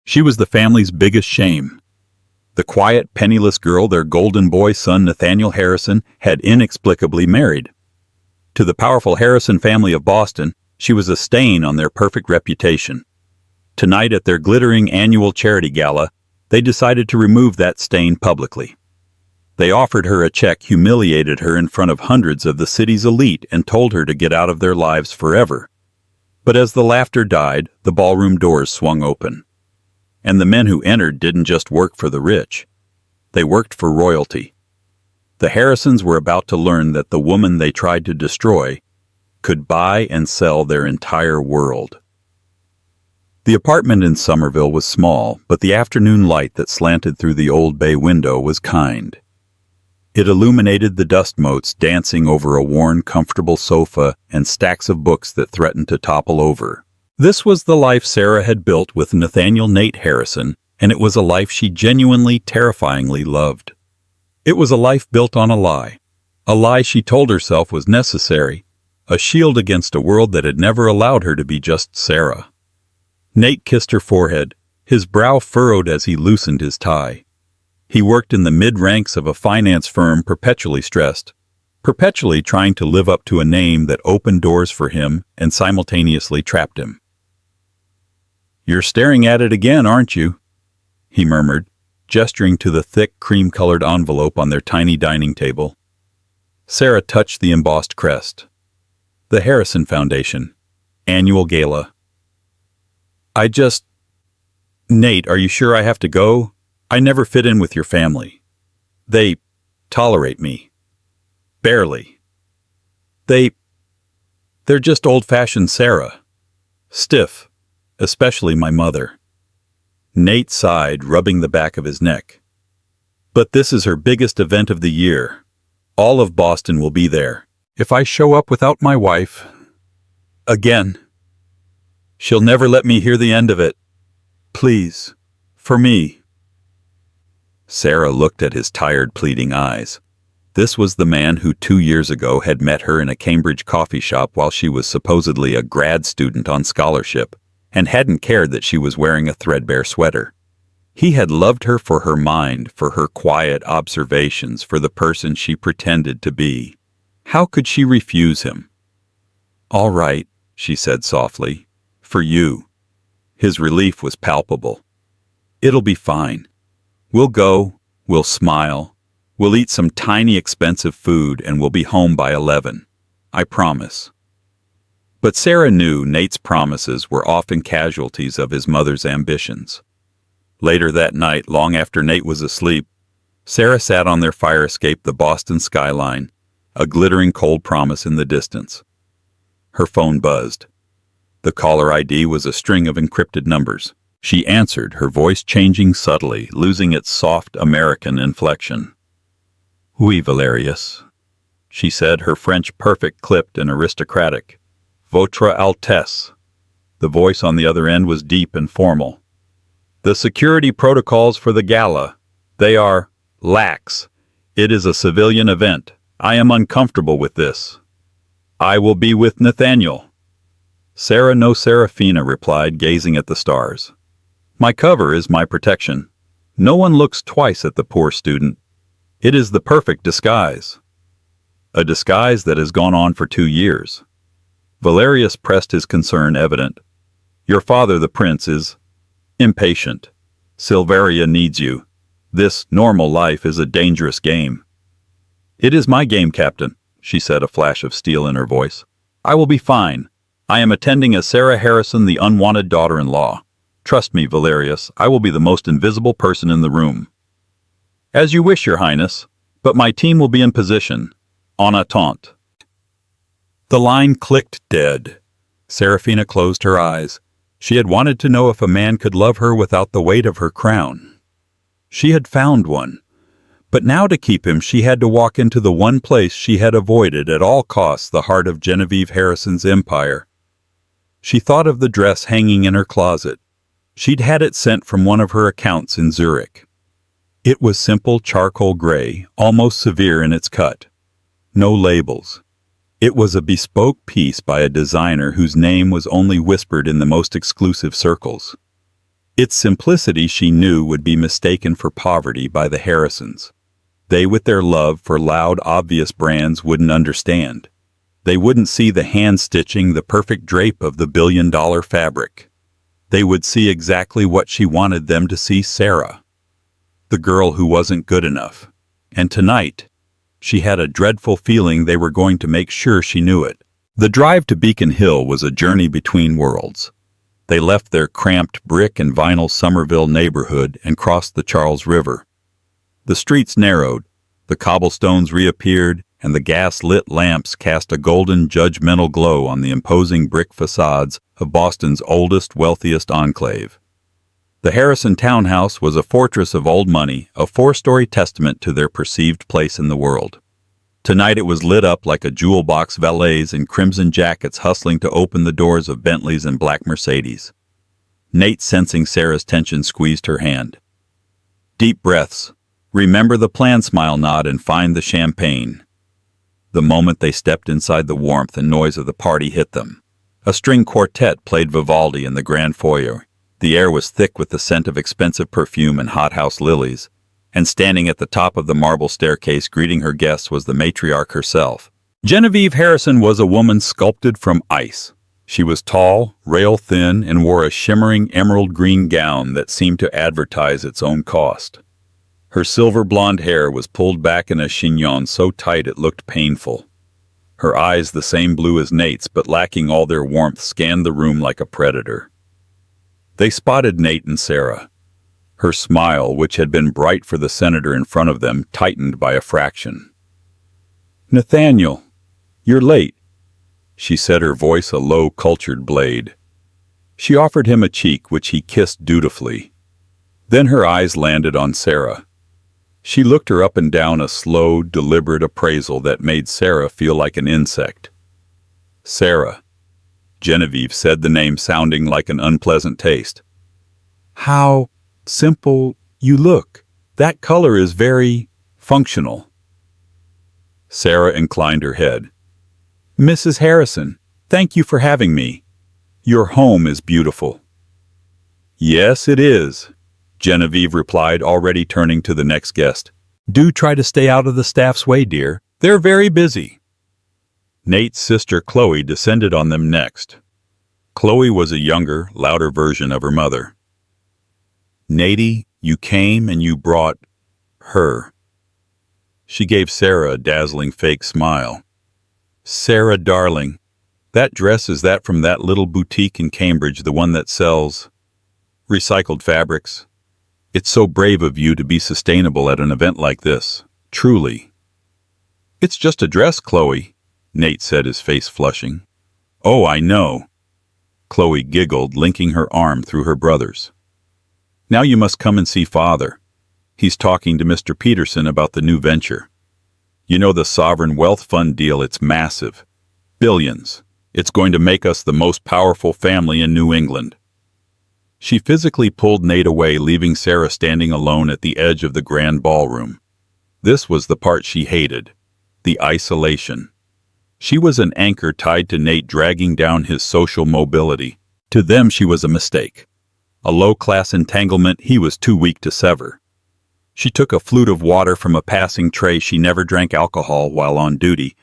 She was the family's biggest shame. The quiet, penniless girl their golden boy son Nathaniel Harrison had inexplicably married. To the powerful Harrison family of Boston, she was a stain on their perfect reputation. Tonight at their glittering annual charity gala, they decided to remove that stain publicly. They offered her a check, humiliated her in front of hundreds of the city's elite, and told her to get out of their lives forever. But as the laughter died, the ballroom doors swung open. And the men who entered didn't just work for the rich. They worked for royalty. The Harrisons were about to learn that the woman they tried to destroy could buy and sell their entire world. The apartment in Somerville was small, but the afternoon light that slanted through the old bay window was kind. It illuminated the dust motes dancing over a worn, comfortable sofa and stacks of books that threatened to topple over. This was the life Sarah had built with Nathaniel Nate Harrison, and it was a life she genuinely, terrifyingly loved. It was a life built on a lie she told herself was necessary, a shield against a world that had never allowed her to be just Sarah. Nate kissed her forehead, his brow furrowed as he loosened his tie. He worked in the mid-ranks of a finance firm, perpetually stressed, perpetually trying to live up to a name that opened doors for him and simultaneously trapped him. "You're staring at it again, aren't you?" he murmured, gesturing to the thick, cream-colored envelope on their tiny dining table. Sarah touched the embossed crest. The Harrison Foundation. Annual Gala. Nate, are you sure I have to go? I never fit in with your family. They tolerate me. Barely. They're just old-fashioned Sarah. Stiff, especially my mother. Nate sighed, rubbing the back of his neck. But this is her biggest event of the year. All of Boston will be there. If I show up without my wife, again, she'll never let me hear the end of it. Please, for me. Sarah looked at his tired, pleading eyes. This was the man who 2 years ago had met her in a Cambridge coffee shop while she was supposedly a grad student on scholarship, and hadn't cared that she was wearing a threadbare sweater. He had loved her for her mind, for her quiet observations, for the person she pretended to be. How could she refuse him? "All right," she said softly. "For you." His relief was palpable. "It'll be fine. We'll go, we'll smile, we'll eat some tiny expensive food, and we'll be home by 11. I promise." But Sarah knew Nate's promises were often casualties of his mother's ambitions. Later that night, long after Nate was asleep, Sarah sat on their fire escape, the Boston skyline, a glittering cold promise in the distance. Her phone buzzed. The caller ID was a string of encrypted numbers. She answered, her voice changing subtly, losing its soft American inflection. "Oui, Valerius," she said, her French perfect, clipped and aristocratic. "Votre Altesse." The voice on the other end was deep and formal. "The security protocols for the gala, they are lax. It is a civilian event. I am uncomfortable with this. I will be with Nathaniel." "Sarah, no Serafina," replied, gazing at the stars. "My cover is my protection. No one looks twice at the poor student. It is the perfect disguise." A disguise that has gone on for 2 years. Valerius pressed, his concern evident. "Your father, the prince, is impatient. Silveria needs you. This normal life is a dangerous game." "It is my game, Captain," she said, a flash of steel in her voice. "I will be fine. I am attending as Sarah Harrison, the unwanted daughter-in-law. Trust me, Valerius, I will be the most invisible person in the room." "As you wish, Your Highness, but my team will be in position. En attente." The line clicked dead. Serafina closed her eyes. She had wanted to know if a man could love her without the weight of her crown. She had found one. But now to keep him, she had to walk into the one place she had avoided at all costs, the heart of Genevieve Harrison's empire. She thought of the dress hanging in her closet. She'd had it sent from one of her accounts in Zurich. It was simple charcoal gray, almost severe in its cut. No labels. It was a bespoke piece by a designer whose name was only whispered in the most exclusive circles. Its simplicity she knew would be mistaken for poverty by the Harrisons. They, with their love for loud, obvious brands, wouldn't understand. They wouldn't see the hand-stitching, the perfect drape of the billion-dollar fabric. They would see exactly what she wanted them to see: Sarah, the girl who wasn't good enough. And tonight, she had a dreadful feeling they were going to make sure she knew it. The drive to Beacon Hill was a journey between worlds. They left their cramped brick and vinyl Somerville neighborhood and crossed the Charles River. The streets narrowed, the cobblestones reappeared, and the gas-lit lamps cast a golden, judgmental glow on the imposing brick facades of Boston's oldest, wealthiest enclave. The Harrison townhouse was a fortress of old money, a four-story testament to their perceived place in the world. Tonight it was lit up like a jewel box, valets in crimson jackets hustling to open the doors of Bentleys and black Mercedes. Nate, sensing Sarah's tension, squeezed her hand. Deep breaths. Remember the plan, smile, nod, and find the champagne. The moment they stepped inside, the warmth and noise of the party hit them. A string quartet played Vivaldi in the grand foyer. The air was thick with the scent of expensive perfume and hothouse lilies, and standing at the top of the marble staircase greeting her guests was the matriarch herself. Genevieve Harrison was a woman sculpted from ice. She was tall, rail-thin, and wore a shimmering emerald-green gown that seemed to advertise its own cost. Her silver blonde hair was pulled back in a chignon so tight it looked painful. Her eyes, the same blue as Nate's but lacking all their warmth, scanned the room like a predator. They spotted Nate and Sarah. Her smile, which had been bright for the senator in front of them, tightened by a fraction. "Nathaniel, you're late," she said, her voice a low, cultured blade. She offered him a cheek, which he kissed dutifully. Then her eyes landed on Sarah. She looked her up and down, a slow, deliberate appraisal that made Sarah feel like an insect. "Sarah," Genevieve said, the name sounding like an unpleasant taste. "How simple you look. That color is very functional." Sarah inclined her head. "Mrs. Harrison, thank you for having me. Your home is beautiful." "Yes, it is," Genevieve replied, already turning to the next guest. "Do try to stay out of the staff's way, dear. They're very busy." Nate's sister Chloe descended on them next. Chloe was a younger, louder version of her mother. "Natey, you came and you brought her." She gave Sarah a dazzling fake smile. "Sarah, darling, that dress, is that from that little boutique in Cambridge, the one that sells recycled fabrics? It's so brave of you to be sustainable at an event like this, truly." "It's just a dress, Chloe," Nate said, his face flushing. "Oh, I know." Chloe giggled, linking her arm through her brother's. "Now you must come and see Father. He's talking to Mr. Peterson about the new venture. You know, the sovereign wealth fund deal, it's massive. Billions. It's going to make us the most powerful family in New England." She physically pulled Nate away, leaving Sarah standing alone at the edge of the grand ballroom. This was the part she hated, the isolation. She was an anchor tied to Nate, dragging down his social mobility. To them she was a mistake, a low-class entanglement he was too weak to sever. She took a flute of water from a passing tray. She never drank alcohol while on duty,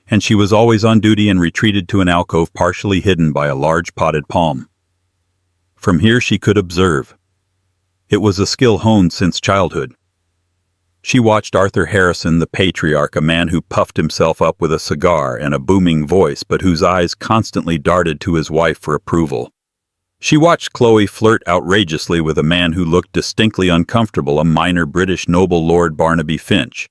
and she was always on duty and retreated to an alcove partially hidden by a large potted palm. From here she could observe. It was a skill honed since childhood. She watched Arthur Harrison, the patriarch, a man who puffed himself up with a cigar and a booming voice, but whose eyes constantly darted to his wife for approval. She watched Chloe flirt outrageously with a man who looked distinctly uncomfortable, a minor British noble, Lord Barnaby Finch.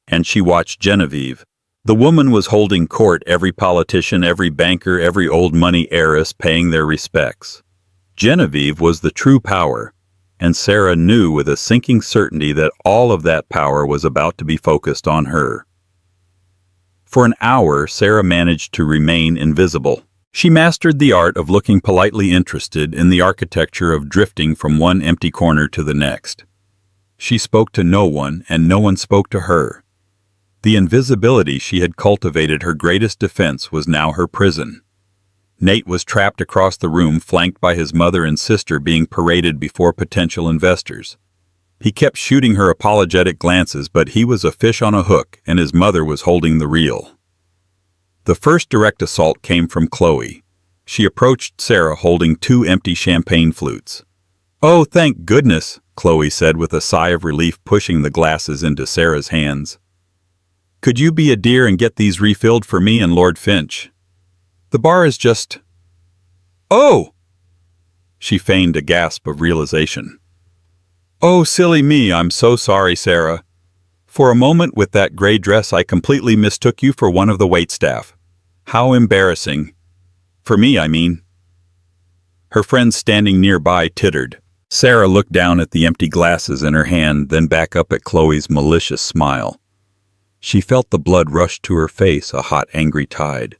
And she watched Genevieve. The woman was holding court, every politician, every banker, every old money heiress paying their respects. Genevieve was the true power, and Sarah knew with a sinking certainty that all of that power was about to be focused on her. For an hour, Sarah managed to remain invisible. She mastered the art of looking politely interested in the architecture of drifting from one empty corner to the next. She spoke to no one, and no one spoke to her. The invisibility she had cultivated, her greatest defense, was now her prison. Nate was trapped across the room, flanked by his mother and sister being paraded before potential investors. He kept shooting her apologetic glances, but he was a fish on a hook, and his mother was holding the reel. The first direct assault came from Chloe. She approached Sarah holding 2 empty champagne flutes. "Oh, thank goodness," Chloe said with a sigh of relief, pushing the glasses into Sarah's hands. "Could you be a dear and get these refilled for me and Lord Finch? The bar is just—" "Oh!" She feigned a gasp of realization. "Oh, silly me, I'm so sorry, Sarah. For a moment with that gray dress I completely mistook you for one of the waitstaff. How embarrassing. For me, I mean." Her friends standing nearby tittered. Sarah looked down at the empty glasses in her hand, then back up at Chloe's malicious smile. She felt the blood rush to her face, a hot, angry tide.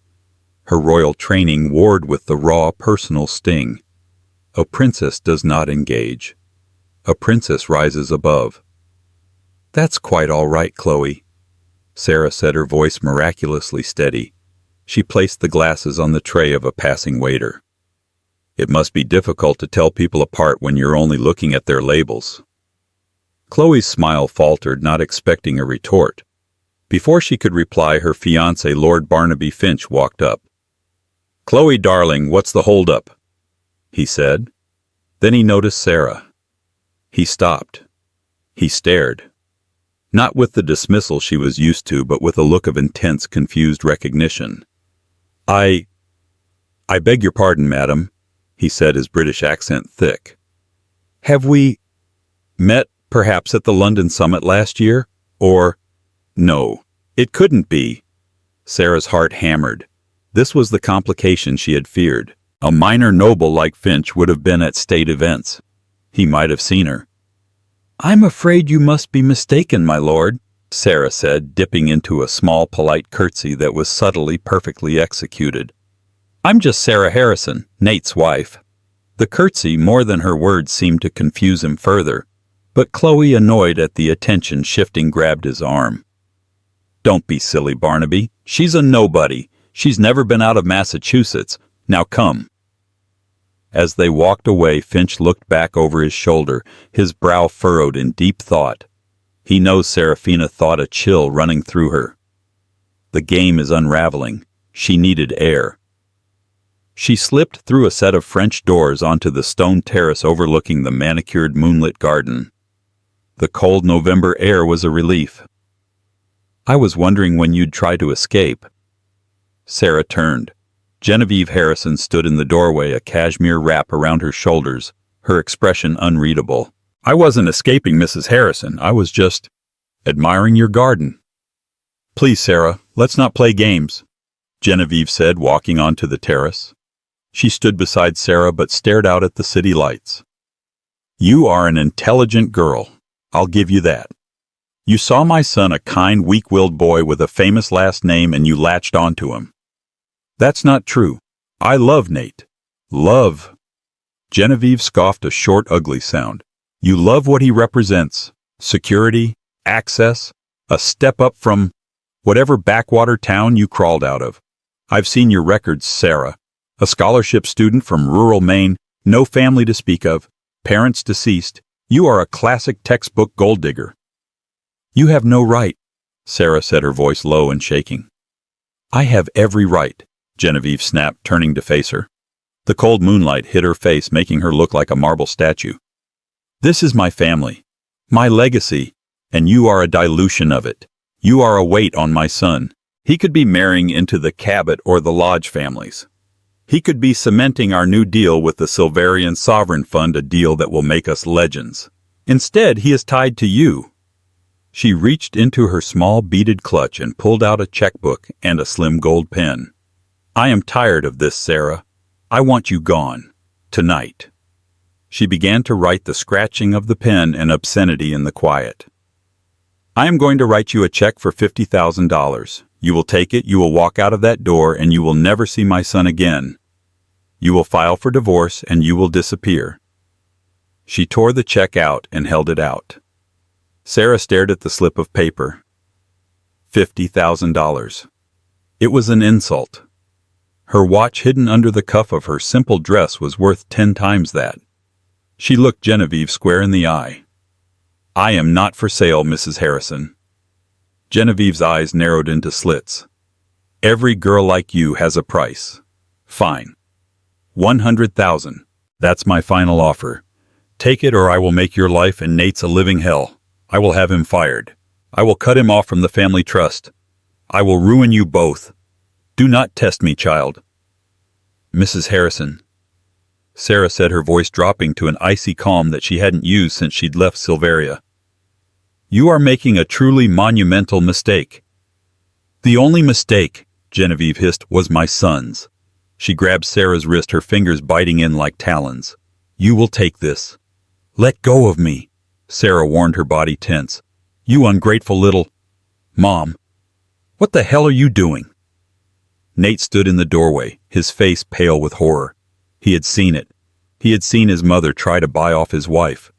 Her royal training warred with the raw, personal sting. A princess does not engage. A princess rises above. "That's quite all right, Chloe," Sarah said, her voice miraculously steady. She placed the glasses on the tray of a passing waiter. "It must be difficult to tell people apart when you're only looking at their labels." Chloe's smile faltered, not expecting a retort. Before she could reply, her fiancé, Lord Barnaby Finch, walked up. "Chloe, darling, what's the holdup?" he said. Then he noticed Sarah. He stopped. He stared. Not with the dismissal she was used to, but with a look of intense, confused recognition. I beg your pardon, madam," he said, his British accent thick. "Have we met, perhaps, at the London summit last year? Or— No, it couldn't be." Sarah's heart hammered. This was the complication she had feared. A minor noble like Finch would have been at state events. He might have seen her. "I'm afraid you must be mistaken, my lord," Sarah said, dipping into a small, polite curtsy that was subtly, perfectly executed. "I'm just Sarah Harrison, Nate's wife." The curtsy, more than her words, seemed to confuse him further, but Chloe, annoyed at the attention shifting, grabbed his arm. "Don't be silly, Barnaby. She's a nobody. She's never been out of Massachusetts. Now come." As they walked away, Finch looked back over his shoulder, his brow furrowed in deep thought. He knows Seraphina thought, a chill running through her. The game is unraveling. She needed air. She slipped through a set of French doors onto the stone terrace overlooking the manicured moonlit garden. The cold November air was a relief. "I was wondering when you'd try to escape." Sarah turned. Genevieve Harrison stood in the doorway, a cashmere wrap around her shoulders, her expression unreadable. "I wasn't escaping, Mrs. Harrison. I was just admiring your garden." "Please, Sarah, let's not play games," Genevieve said, walking onto the terrace. She stood beside Sarah but stared out at the city lights. "You are an intelligent girl. I'll give you that. You saw my son, a kind, weak-willed boy with a famous last name, and you latched onto him. That's not true. I love Nate. Love." Genevieve scoffed a short, ugly sound. "You love what he represents. Security, access, a step up from whatever backwater town you crawled out of. I've seen your records, Sarah. A scholarship student from rural Maine, no family to speak of, parents deceased. You are a classic textbook gold digger." "You have no right," Sarah said, her voice low and shaking. "I have every right," Genevieve snapped, turning to face her. The cold moonlight hit her face, making her look like a marble statue. "This is my family, my legacy, and you are a dilution of it. You are a weight on my son. He could be marrying into the Cabot or the Lodge families. He could be cementing our new deal with the Silverian Sovereign Fund, a deal that will make us legends. Instead, he is tied to you." She reached into her small beaded clutch and pulled out a checkbook and a slim gold pen. "I am tired of this, Sarah. I want you gone. Tonight." She began to write, the scratching of the pen and obscenity in the quiet. "I am going to write you a check for $50,000. You will take it, you will walk out of that door, and you will never see my son again. You will file for divorce, and you will disappear." She tore the check out and held it out. Sarah stared at the slip of paper. $50,000. It was an insult. Her watch hidden under the cuff of her simple dress was worth 10 times that. She looked Genevieve square in the eye. "I am not for sale, Mrs. Harrison." Genevieve's eyes narrowed into slits. "Every girl like you has a price." "Fine. 100,000. That's my final offer. Take it or I will make your life and Nate's a living hell. I will have him fired. I will cut him off from the family trust. I will ruin you both. Do not test me, child." "Mrs. Harrison," Sarah said, her voice dropping to an icy calm that she hadn't used since she'd left Silveria. "You are making a truly monumental mistake." "The only mistake," Genevieve hissed, "was my son's." She grabbed Sarah's wrist, her fingers biting in like talons. "You will take this." "Let go of me," Sarah warned, her body tense. "You ungrateful little—" "Mom, what the hell are you doing?" Nate stood in the doorway, his face pale with horror. He had seen it. He had seen his mother try to buy off his wife.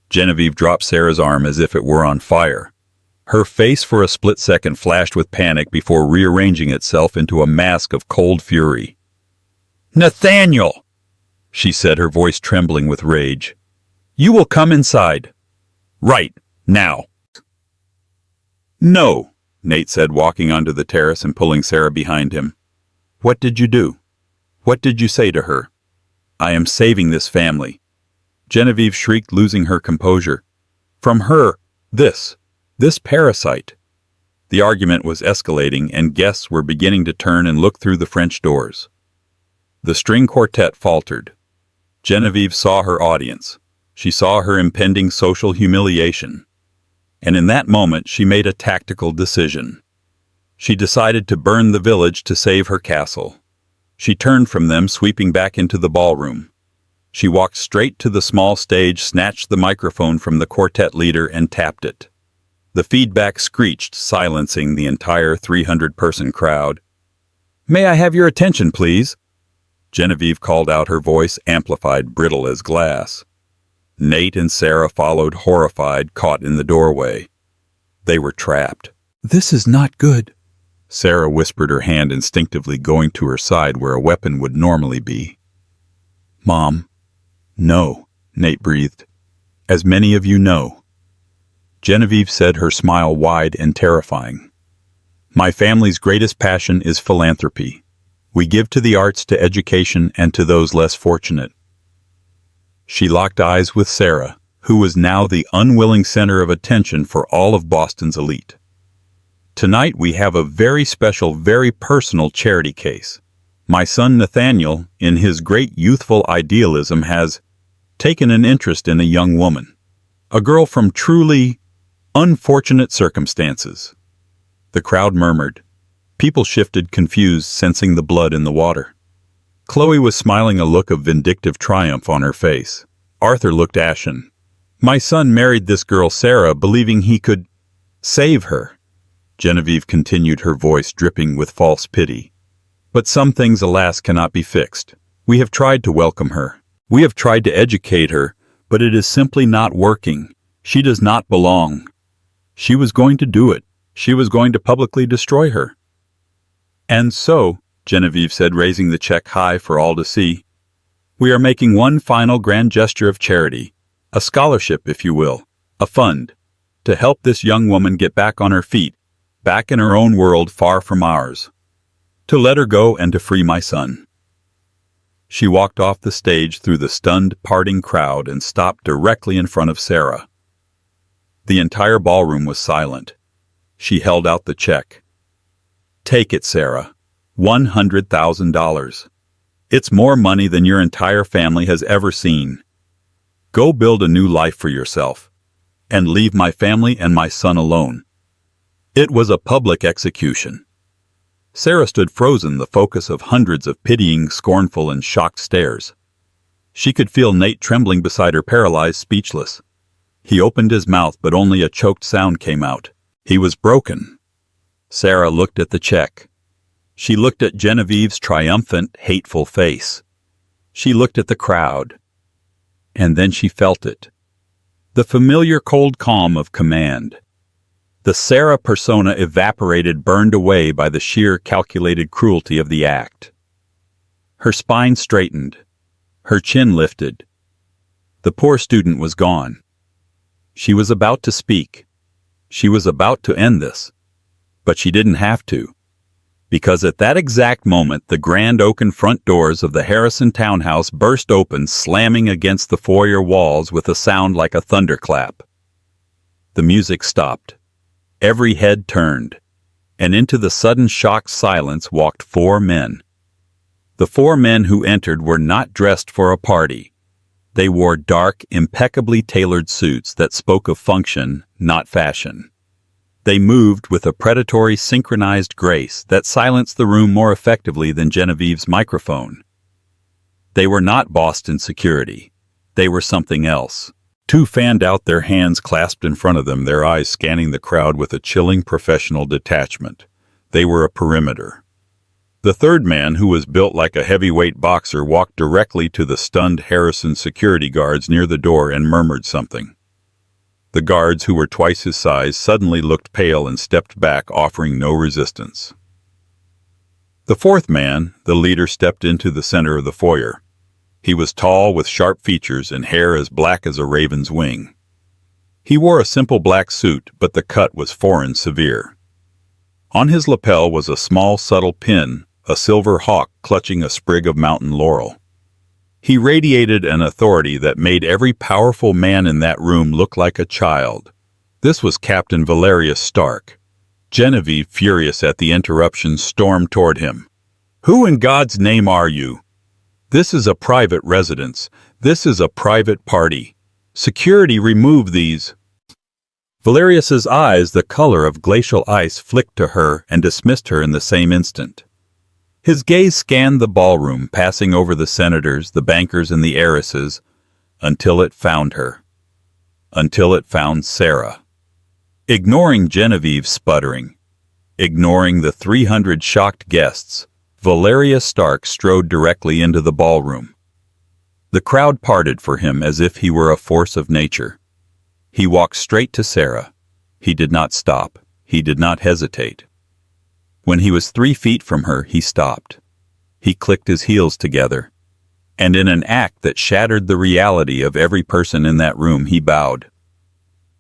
Genevieve dropped Sarah's arm as if it were on fire. Her face for a split second flashed with panic before rearranging itself into a mask of cold fury. "Nathaniel!" she said, her voice trembling with rage. "You will come inside. Right now." "No," Nate said, walking onto the terrace and pulling Sarah behind him. "What did you do? What did you say to her?" "I am saving this family," Genevieve shrieked, losing her composure. "From her, this parasite." The argument was escalating, and guests were beginning to turn and look through the French doors. The string quartet faltered. Genevieve saw her audience. She saw her impending social humiliation. And in that moment, she made a tactical decision. She decided to burn the village to save her castle. She turned from them, sweeping back into the ballroom. She walked straight to the small stage, snatched the microphone from the quartet leader, and tapped it. The feedback screeched, silencing the entire 300-person crowd. "May I have your attention, please?" Genevieve called out, her voice amplified, brittle as glass. Nate and Sarah followed, horrified, caught in the doorway. They were trapped. "This is not good," Sarah whispered, her hand instinctively going to her side where a weapon would normally be. "Mom." "No," Nate breathed. "As many of you know." Genevieve said, her smile wide and terrifying. "My family's greatest passion is philanthropy. We give to the arts, to education, and to those less fortunate." She locked eyes with Sarah, who was now the unwilling center of attention for all of Boston's elite. "Tonight we have a very special, very personal charity case. My son Nathaniel, in his great youthful idealism, has taken an interest in a young woman, a girl from truly unfortunate circumstances." The crowd murmured. People shifted, confused, sensing the blood in the water. Chloe was smiling, a look of vindictive triumph on her face. Arthur looked ashen. "My son married this girl Sarah, believing he could save her," Genevieve continued, her voice dripping with false pity. "But some things, alas, cannot be fixed. We have tried to welcome her. We have tried to educate her, but it is simply not working. She does not belong. She was going to do it. She was going to publicly destroy her." "And so," Genevieve said, raising the check high for all to see, "we are making one final grand gesture of charity, a scholarship, if you will, a fund, to help this young woman get back on her feet, back in her own world far from ours. To let her go and to free my son." She walked off the stage through the stunned, parting crowd and stopped directly in front of Sarah. The entire ballroom was silent. She held out the check. "Take it, Sarah. $100,000. It's more money than your entire family has ever seen. Go build a new life for yourself, and leave my family and my son alone." It was a public execution. Sarah stood frozen, the focus of hundreds of pitying, scornful, and shocked stares. She could feel Nate trembling beside her, paralyzed, speechless. He opened his mouth, but only a choked sound came out. He was broken. Sarah looked at the check. She looked at Genevieve's triumphant, hateful face. She looked at the crowd. And then she felt it. The familiar cold calm of command. The Sarah persona evaporated, burned away by the sheer calculated cruelty of the act. Her spine straightened. Her chin lifted. The poor student was gone. She was about to speak. She was about to end this. But she didn't have to. Because at that exact moment, the grand oaken front doors of the Harrison townhouse burst open, slamming against the foyer walls with a sound like a thunderclap. The music stopped. Every head turned. And into the sudden shocked silence walked 4 men. The 4 men who entered were not dressed for a party. They wore dark, impeccably tailored suits that spoke of function, not fashion. They moved with a predatory, synchronized grace that silenced the room more effectively than Genevieve's microphone. They were not Boston security. They were something else. 2 fanned out, their hands clasped in front of them, their eyes scanning the crowd with a chilling professional detachment. They were a perimeter. The 3rd man, who was built like a heavyweight boxer, walked directly to the stunned Harrison security guards near the door and murmured something. The guards, who were twice his size, suddenly looked pale and stepped back, offering no resistance. The 4th man, the leader, stepped into the center of the foyer. He was tall, with sharp features and hair as black as a raven's wing. He wore a simple black suit, but the cut was foreign severe. On his lapel was a small, subtle pin, a silver hawk clutching a sprig of mountain laurel. He radiated an authority that made every powerful man in that room look like a child. This was Captain Valerius Stark. Genevieve, furious at the interruption, stormed toward him. "Who in God's name are you? This is a private residence. This is a private party. Security, remove these." Valerius's eyes, the color of glacial ice, flicked to her and dismissed her in the same instant. His gaze scanned the ballroom, passing over the senators, the bankers, and the heiresses, until it found her. Until it found Sarah. Ignoring Genevieve's sputtering, ignoring the 300 shocked guests, Valerius Stark strode directly into the ballroom. The crowd parted for him as if he were a force of nature. He walked straight to Sarah. He did not stop. He did not hesitate. When he was 3 feet from her, he stopped. He clicked his heels together, and in an act that shattered the reality of every person in that room, he bowed.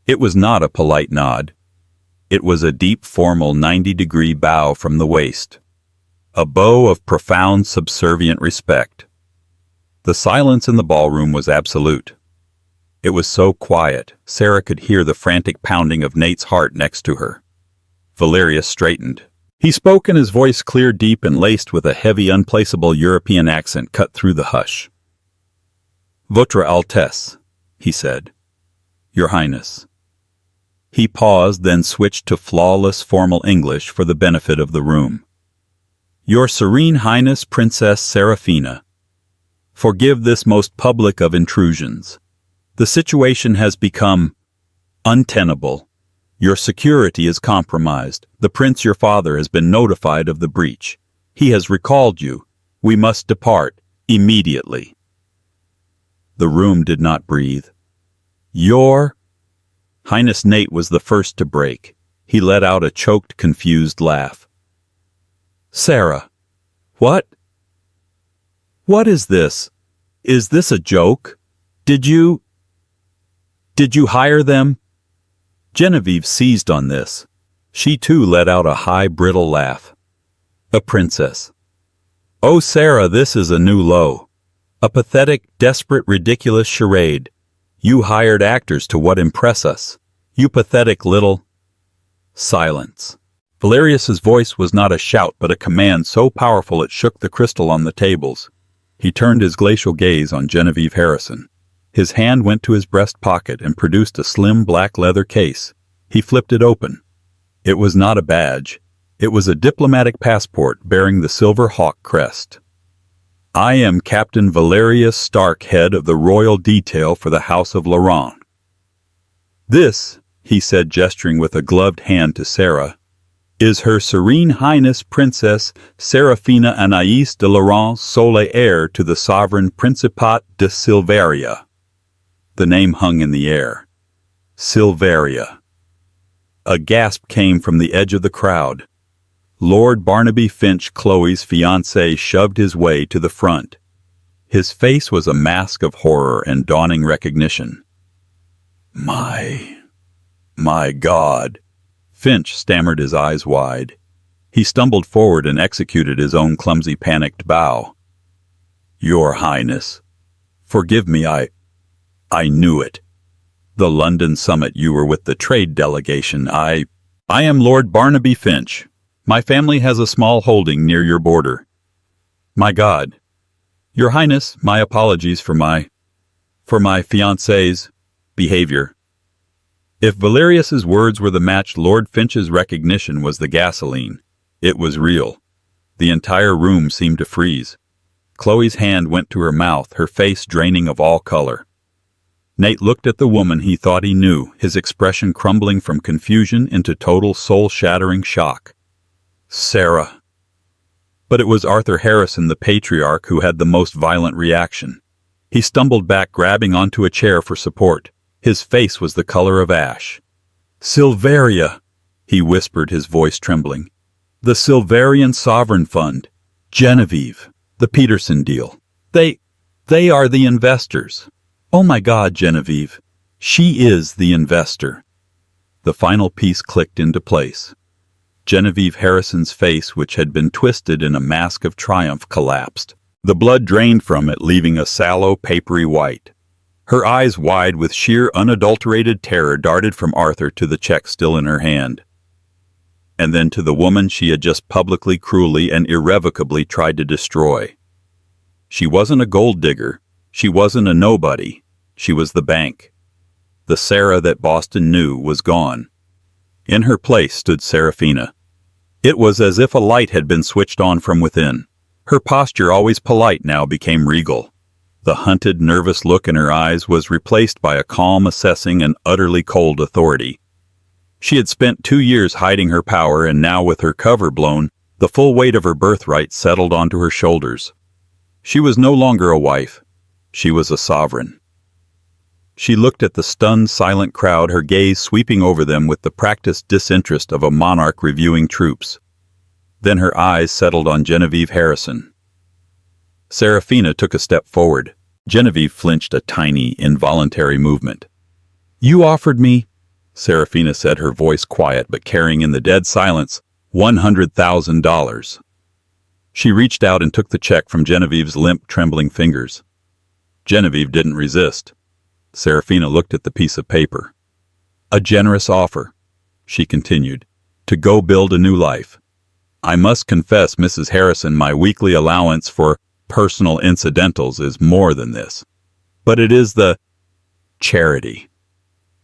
It was not a polite nod. It was a deep, formal 90-degree bow from the waist. A bow of profound, subservient respect. The silence in the ballroom was absolute. It was so quiet, Sarah could hear the frantic pounding of Nate's heart next to her. Valerius straightened. He spoke, and his voice, clear, deep, and laced with a heavy, unplaceable European accent, cut through the hush. "Votre Altesse," he said. "Your Highness." He paused, then switched to flawless, formal English for the benefit of the room. "Your Serene Highness Princess Serafina, forgive this most public of intrusions. The situation has become untenable. Your security is compromised. The prince, your father, has been notified of the breach. He has recalled you. We must depart immediately." The room did not breathe. "Your Highness." Nate was the first to break. He let out a choked, confused laugh. "Sarah, what? What is this? Is this a joke? Did you hire them?" Genevieve seized on this. She too let out a high, brittle laugh. "A princess. Oh, Sarah, this is a new low. A pathetic, desperate, ridiculous charade. You hired actors to what impress us. You pathetic little—" Silence. Valerius's voice was not a shout, but a command so powerful it shook the crystal on the tables. He turned his glacial gaze on Genevieve Harrison. His hand went to his breast pocket and produced a slim black leather case. He flipped it open. It was not a badge. It was a diplomatic passport bearing the silver hawk crest. "I am Captain Valerius Stark, head of the royal detail for the House of Laurent. This," he said, gesturing with a gloved hand to Sarah, "is Her Serene Highness Princess Serafina Anaïs de Laurent, sole heir to the sovereign Principat de Silveria." The name hung in the air. Silveria. A gasp came from the edge of the crowd. Lord Barnaby Finch, Chloe's fiancé, shoved his way to the front. His face was a mask of horror and dawning recognition. My God, Finch stammered, his eyes wide. He stumbled forward and executed his own clumsy, panicked bow. Your Highness, forgive me, I knew it. The London summit, you were with the trade delegation. I am Lord Barnaby Finch. My family has a small holding near your border. My God. Your Highness, my apologies for my fiancé's behavior. If Valerius's words were the match, Lord Finch's recognition was the gasoline. It was real. The entire room seemed to freeze. Chloe's hand went to her mouth, her face draining of all color. Nate looked at the woman he thought he knew, his expression crumbling from confusion into total soul-shattering shock. Sarah. But it was Arthur Harrison, the patriarch, who had the most violent reaction. He stumbled back, grabbing onto a chair for support. His face was the color of ash. Silveria, he whispered, his voice trembling. The Silverian Sovereign Fund. Genevieve. The Peterson deal. They are the investors. Oh my God, Genevieve. She is the investor. The final piece clicked into place. Genevieve Harrison's face, which had been twisted in a mask of triumph, collapsed. The blood drained from it, leaving a sallow, papery white. Her eyes, wide with sheer, unadulterated terror, darted from Arthur to the check still in her hand. And then to the woman she had just publicly, cruelly, and irrevocably tried to destroy. She wasn't a gold digger. She wasn't a nobody. She was the bank. The Sarah that Boston knew was gone. In her place stood Serafina. It was as if a light had been switched on from within. Her posture, always polite, now became regal. The hunted, nervous look in her eyes was replaced by a calm, assessing, and utterly cold authority. She had spent 2 years hiding her power, and now, with her cover blown, the full weight of her birthright settled onto her shoulders. She was no longer a wife. She was a sovereign. She looked at the stunned, silent crowd, her gaze sweeping over them with the practiced disinterest of a monarch reviewing troops. Then her eyes settled on Genevieve Harrison. Serafina took a step forward. Genevieve flinched, a tiny, involuntary movement. You offered me, Serafina said, her voice quiet but carrying in the dead silence, $100,000. She reached out and took the check from Genevieve's limp, trembling fingers. Genevieve didn't resist. Serafina looked at the piece of paper. A generous offer, she continued, to go build a new life. I must confess, Mrs. Harrison, my weekly allowance for personal incidentals is more than this. But it is the charity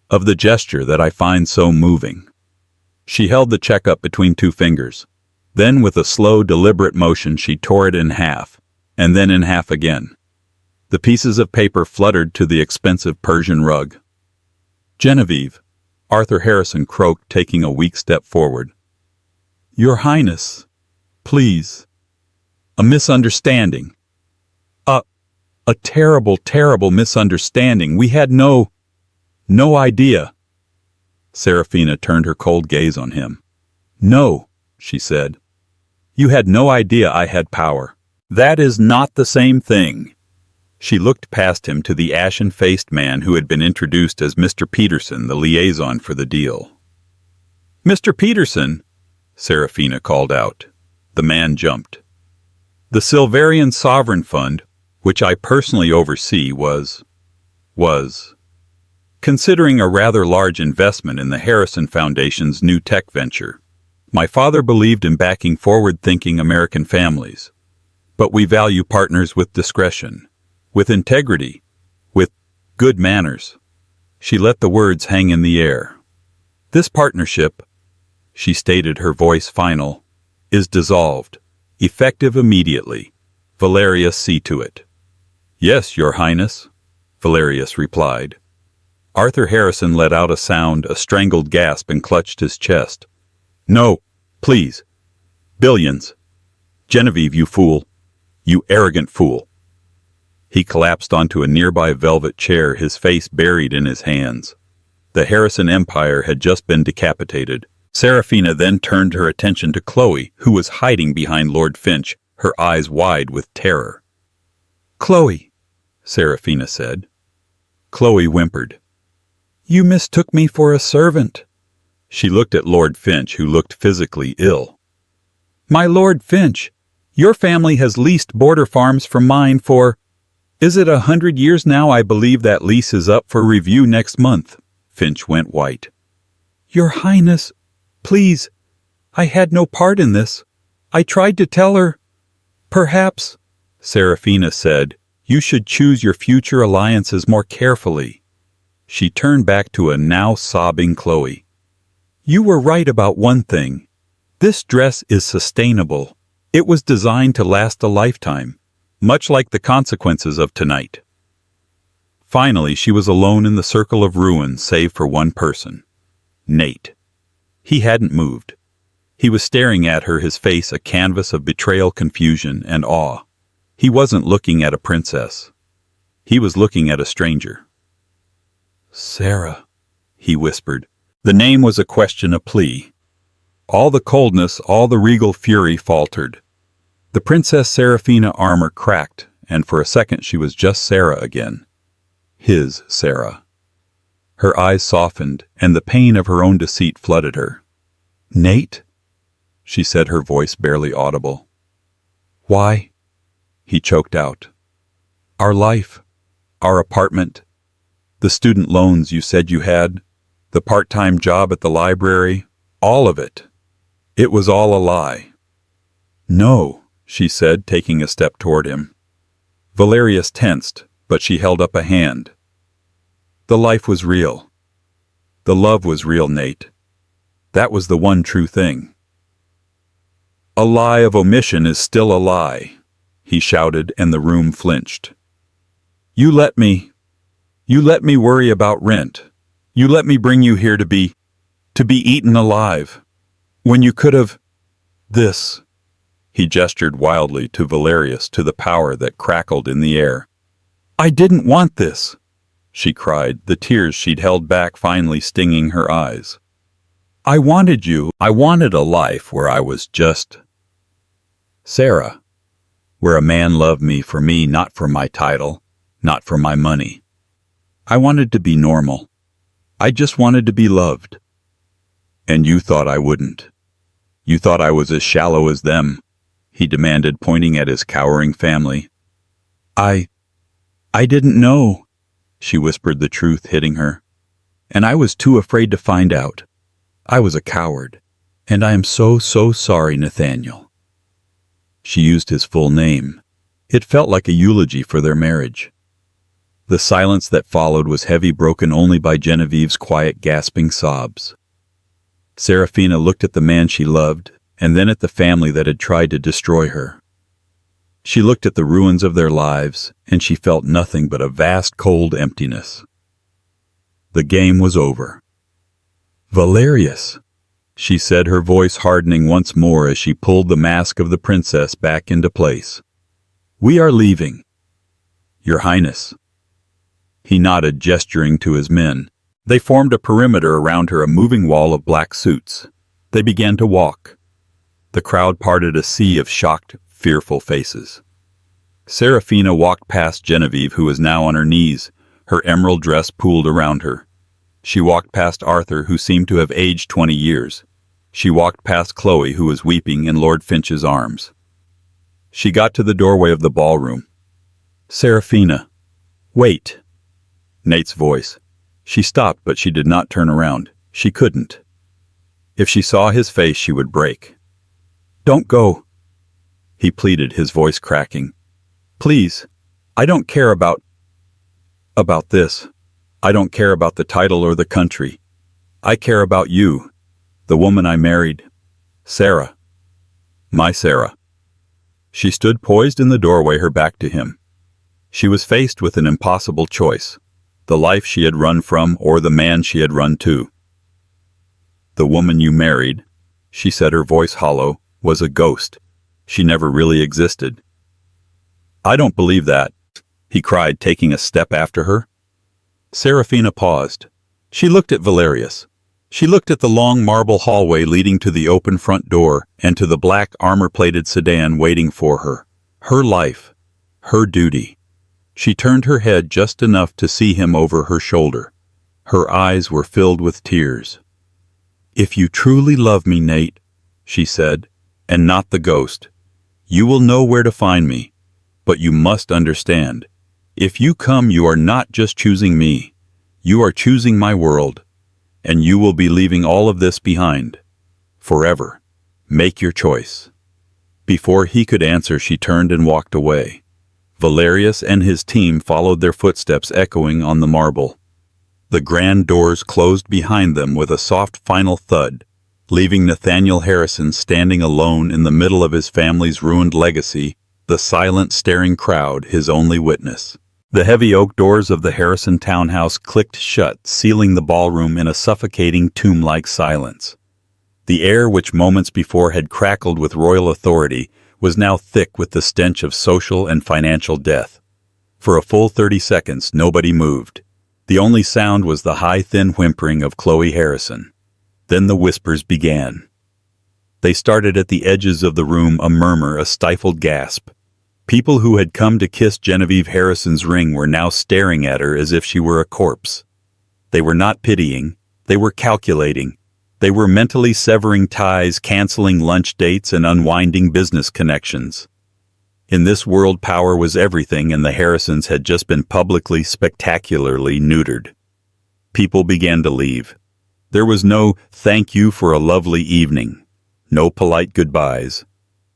of the gesture that I find so moving. She held the check up between 2 fingers. Then, with a slow, deliberate motion, she tore it in half, and then in half again. The pieces of paper fluttered to the expensive Persian rug. Genevieve, Arthur Harrison croaked, taking a weak step forward. Your Highness, please. A misunderstanding. A terrible, terrible misunderstanding. We had no idea. Serafina turned her cold gaze on him. No, she said. You had no idea I had power. That is not the same thing. She looked past him to the ashen-faced man who had been introduced as Mr. Peterson, the liaison for the deal. Mr. Peterson, Serafina called out. The man jumped. The Silverian Sovereign Fund, which I personally oversee, was considering a rather large investment in the Harrison Foundation's new tech venture. My father believed in backing forward-thinking American families, but we value partners with discretion, with integrity, with good manners. She let the words hang in the air. This partnership, she stated, her voice final, is dissolved, effective immediately. Valerius, see to it. Yes, Your Highness, Valerius replied. Arthur Harrison let out a sound, a strangled gasp, and clutched his chest. No, please. Billions. Genevieve, you fool. You arrogant fool. He collapsed onto a nearby velvet chair, his face buried in his hands. The Harrison empire had just been decapitated. Serafina then turned her attention to Chloe, who was hiding behind Lord Finch, her eyes wide with terror. "Chloe," Serafina said. Chloe whimpered. "You mistook me for a servant." She looked at Lord Finch, who looked physically ill. "My Lord Finch, your family has leased border farms from mine for, is it 100 years now? I believe that lease is up for review next month." Finch went white. "Your Highness, please, I had no part in this. I tried to tell her." "Perhaps," Serafina said, "you should choose your future alliances more carefully." She turned back to a now sobbing Chloe. "You were right about one thing. This dress is sustainable. It was designed to last a lifetime, much like the consequences of tonight." Finally, she was alone in the circle of ruins save for one person. Nate. He hadn't moved. He was staring at her, his face a canvas of betrayal, confusion, and awe. He wasn't looking at a princess. He was looking at a stranger. "Sarah," he whispered. The name was a question, a plea. All the coldness, all the regal fury faltered. The Princess Serafina armor cracked, and for a second she was just Sarah again. His Sarah. Her eyes softened, and the pain of her own deceit flooded her. "Nate?" she said, her voice barely audible. "Why?" he choked out. "Our life, our apartment, the student loans you said you had, the part-time job at the library, all of it. It was all a lie." "No," she said, taking a step toward him. Valerius tensed, but she held up a hand. "The life was real. The love was real, Nate. That was the one true thing." "A lie of omission is still a lie," he shouted, and the room flinched. You let me worry about rent. You let me bring you here to be eaten alive, when you could have, this." He gestured wildly to Valerius, to the power that crackled in the air. "I didn't want this," she cried, the tears she'd held back finally stinging her eyes. "I wanted you. I wanted a life where I was just Sarah, where a man loved me, not for my title, not for my money. I wanted to be normal. I just wanted to be loved. And you thought I wouldn't. You thought I was as shallow as them," he demanded, pointing at his cowering family. I didn't know," she whispered, the truth hitting her. "And I was too afraid to find out. I was a coward. And I am so sorry, Nathaniel." She used his full name. It felt like a eulogy for their marriage. The silence that followed was heavy, broken only by Genevieve's quiet, gasping sobs. Serafina looked at the man she loved, and then at the family that had tried to destroy her. She looked at the ruins of their lives, and she felt nothing but a vast, cold emptiness. The game was over. "Valerius," she said, her voice hardening once more as she pulled the mask of the princess back into place. "We are leaving." "Your Highness." He nodded, gesturing to his men. They formed a perimeter around her, a moving wall of black suits. They began to walk. The crowd parted, a sea of shocked, fearful faces. Serafina walked past Genevieve, who was now on her knees, her emerald dress pooled around her. She walked past Arthur, who seemed to have aged 20 years. She walked past Chloe, who was weeping in Lord Finch's arms. She got to the doorway of the ballroom. "Serafina, wait." Nate's voice. She stopped, but she did not turn around. She couldn't. If she saw his face, she would break. "Don't go," he pleaded, his voice cracking. "Please, I don't care about this. I don't care about the title or the country. I care about you, the woman I married. Sarah. My Sarah." She stood poised in the doorway, her back to him. She was faced with an impossible choice: the life she had run from or the man she had run to. "The woman you married," she said, her voice hollow, "was a ghost. She never really existed." "I don't believe that," he cried, taking a step after her. Serafina paused. She looked at Valerius. She looked at the long marble hallway leading to the open front door and to the black armor-plated sedan waiting for her. Her life. Her duty. She turned her head just enough to see him over her shoulder. Her eyes were filled with tears. "If you truly love me, Nate," she said, "and not the ghost, you will know where to find me. But you must understand, if you come, you are not just choosing me. You are choosing my world. And you will be leaving all of this behind. Forever. Make your choice." Before he could answer, she turned and walked away. Valerius and his team followed their footsteps echoing on the marble. The grand doors closed behind them with a soft final thud, leaving Nathaniel Harrison standing alone in the middle of his family's ruined legacy, the silent, staring crowd his only witness. The heavy oak doors of the Harrison townhouse clicked shut, sealing the ballroom in a suffocating tomb-like silence. The air, which moments before had crackled with royal authority, was now thick with the stench of social and financial death. For a full 30 seconds, nobody moved. The only sound was the high, thin whimpering of Chloe Harrison. Then the whispers began. They started at the edges of the room, a murmur, a stifled gasp. People who had come to kiss Genevieve Harrison's ring were now staring at her as if she were a corpse. They were not pitying, they were calculating. They were mentally severing ties, canceling lunch dates, and unwinding business connections. In this world, power was everything, and the Harrisons had just been publicly, spectacularly neutered. People began to leave. There was no "thank you for a lovely evening," no polite goodbyes.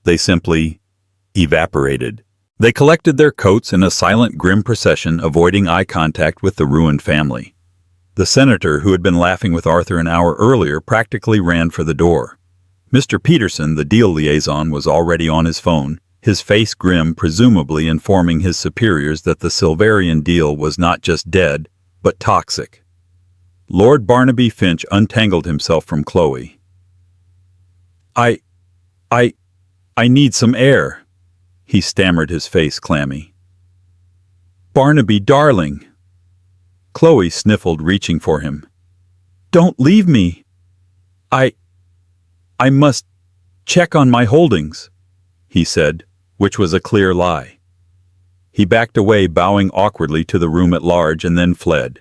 They simply evaporated. They collected their coats in a silent, grim procession, avoiding eye contact with the ruined family. The senator, who had been laughing with Arthur an hour earlier, practically ran for the door. Mr. Peterson, the deal liaison, was already on his phone, his face grim, presumably informing his superiors that the Silverian deal was not just dead, but toxic. Lord Barnaby Finch untangled himself from Chloe. I need some air," he stammered, his face clammy. "Barnaby, darling." Chloe sniffled, reaching for him. "Don't leave me. I must check on my holdings," he said, which was a clear lie. He backed away, bowing awkwardly to the room at large, and then fled.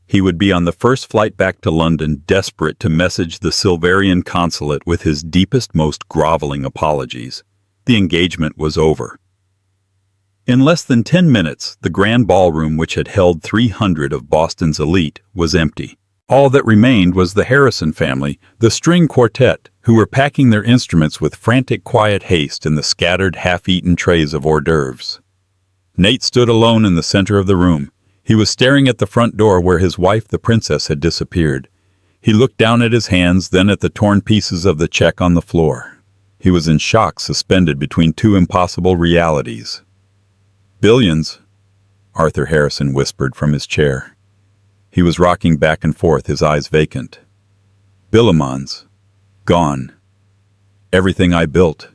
He would be on the first flight back to London, desperate to message the Silverian consulate with his deepest, most groveling apologies. The engagement was over. In less than 10 minutes, the grand ballroom, which had held 300 of Boston's elite, was empty. All that remained was the Harrison family, the string quartet, who were packing their instruments with frantic, quiet haste in the scattered, half-eaten trays of hors d'oeuvres. Nate stood alone in the center of the room. He was staring at the front door where his wife, the princess, had disappeared. He looked down at his hands, then at the torn pieces of the check on the floor. He was in shock, suspended between two impossible realities. "Billions," Arthur Harrison whispered from his chair. He was rocking back and forth, his eyes vacant. "Billions. Gone. Everything I built.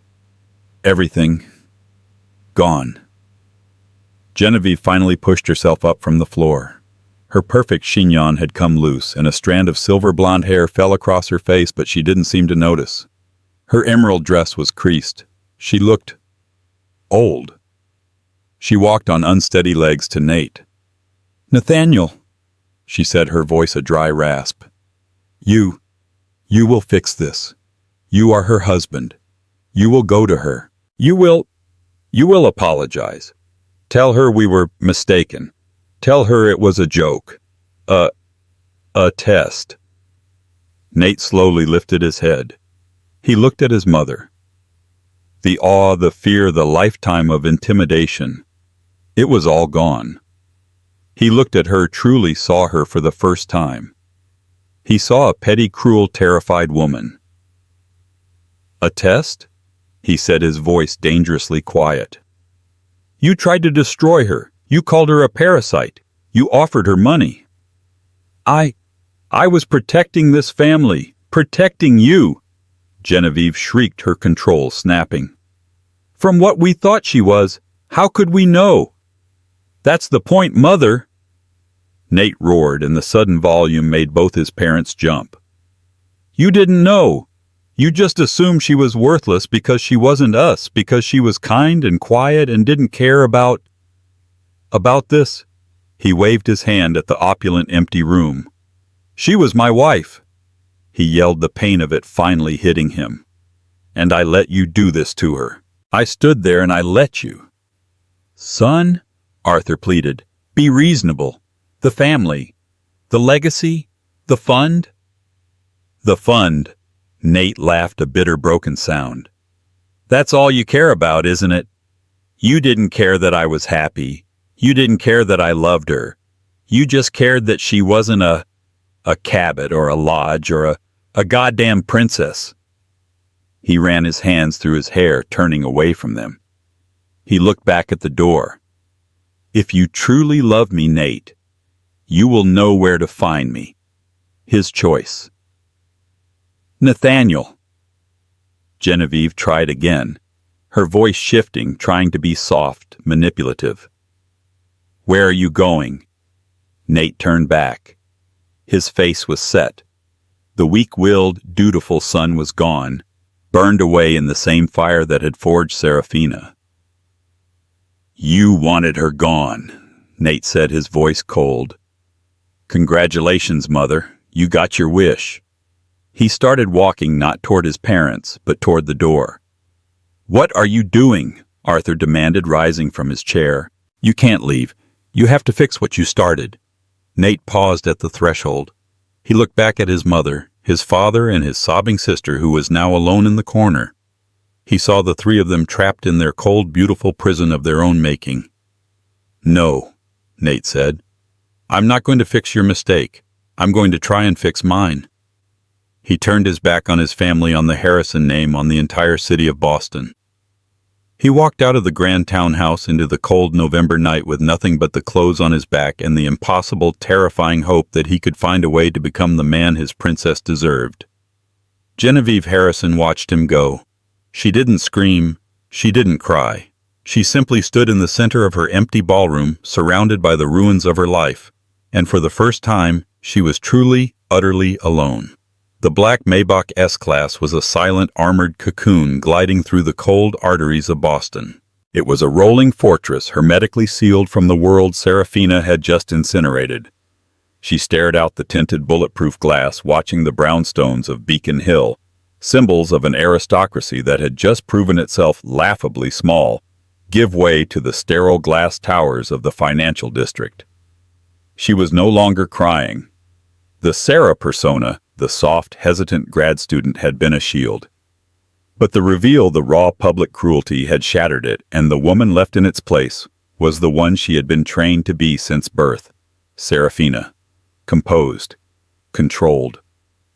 Everything. Gone." Genevieve finally pushed herself up from the floor. Her perfect chignon had come loose, and a strand of silver blonde hair fell across her face, but she didn't seem to notice. Her emerald dress was creased. She looked old. She walked on unsteady legs to Nate. "Nathaniel," she said, her voice a dry rasp. You will fix this. You are her husband. You will go to her. You will apologize. Tell her we were mistaken. Tell her it was a joke. A test." Nate slowly lifted his head. He looked at his mother. The awe, the fear, the lifetime of intimidation. It was all gone. He looked at her, truly saw her for the first time. He saw a petty, cruel, terrified woman. "A test?" he said, his voice dangerously quiet. "You tried to destroy her. You called her a parasite. You offered her money." I was protecting this family, protecting you," Genevieve shrieked, her control snapping. "From what we thought she was. How could we know?" "That's the point, Mother." Nate roared, and the sudden volume made both his parents jump. You didn't know. You just assumed she was worthless because she wasn't us, because she was kind and quiet and didn't care about this." He waved his hand at the opulent empty room. "She was my wife," he yelled, the pain of it finally hitting him. "And I let you do this to her. I stood there and I let you." "Son," Arthur pleaded, "be reasonable. The family, the legacy, the fund." "The fund," Nate laughed, a bitter, broken sound. "That's all you care about, isn't it? You didn't care that I was happy. You didn't care that I loved her. You just cared that she wasn't a Cabot or a Lodge or a goddamn princess." He ran his hands through his hair, turning away from them. He looked back at the door. "If you truly love me, Nate, you will know where to find me." His choice. "Nathaniel." Genevieve tried again, her voice shifting, trying to be soft, manipulative. "Where are you going?" Nate turned back. His face was set. The weak-willed, dutiful son was gone, burned away in the same fire that had forged Serafina. "You wanted her gone," Nate said, his voice cold. "Congratulations, Mother. You got your wish." He started walking not toward his parents, but toward the door. "What are you doing?" Arthur demanded, rising from his chair. "You can't leave. You have to fix what you started." Nate paused at the threshold. He looked back at his mother, his father, and his sobbing sister, who was now alone in the corner. He saw the three of them trapped in their cold, beautiful prison of their own making. "No," Nate said. "I'm not going to fix your mistake. I'm going to try and fix mine." He turned his back on his family, on the Harrison name, on the entire city of Boston. He walked out of the grand townhouse into the cold November night with nothing but the clothes on his back and the impossible, terrifying hope that he could find a way to become the man his princess deserved. Genevieve Harrison watched him go. She didn't scream. She didn't cry. She simply stood in the center of her empty ballroom, surrounded by the ruins of her life, and for the first time, she was truly, utterly alone. The black Maybach S-Class was a silent, armored cocoon gliding through the cold arteries of Boston. It was a rolling fortress, hermetically sealed from the world Serafina had just incinerated. She stared out the tinted bulletproof glass, watching the brownstones of Beacon Hill, symbols of an aristocracy that had just proven itself laughably small, give way to the sterile glass towers of the financial district. She was no longer crying. The Sarah persona, the soft, hesitant grad student, had been a shield. But the reveal, the raw public cruelty, had shattered it, and the woman left in its place was the one she had been trained to be since birth, Serafina. Composed, controlled,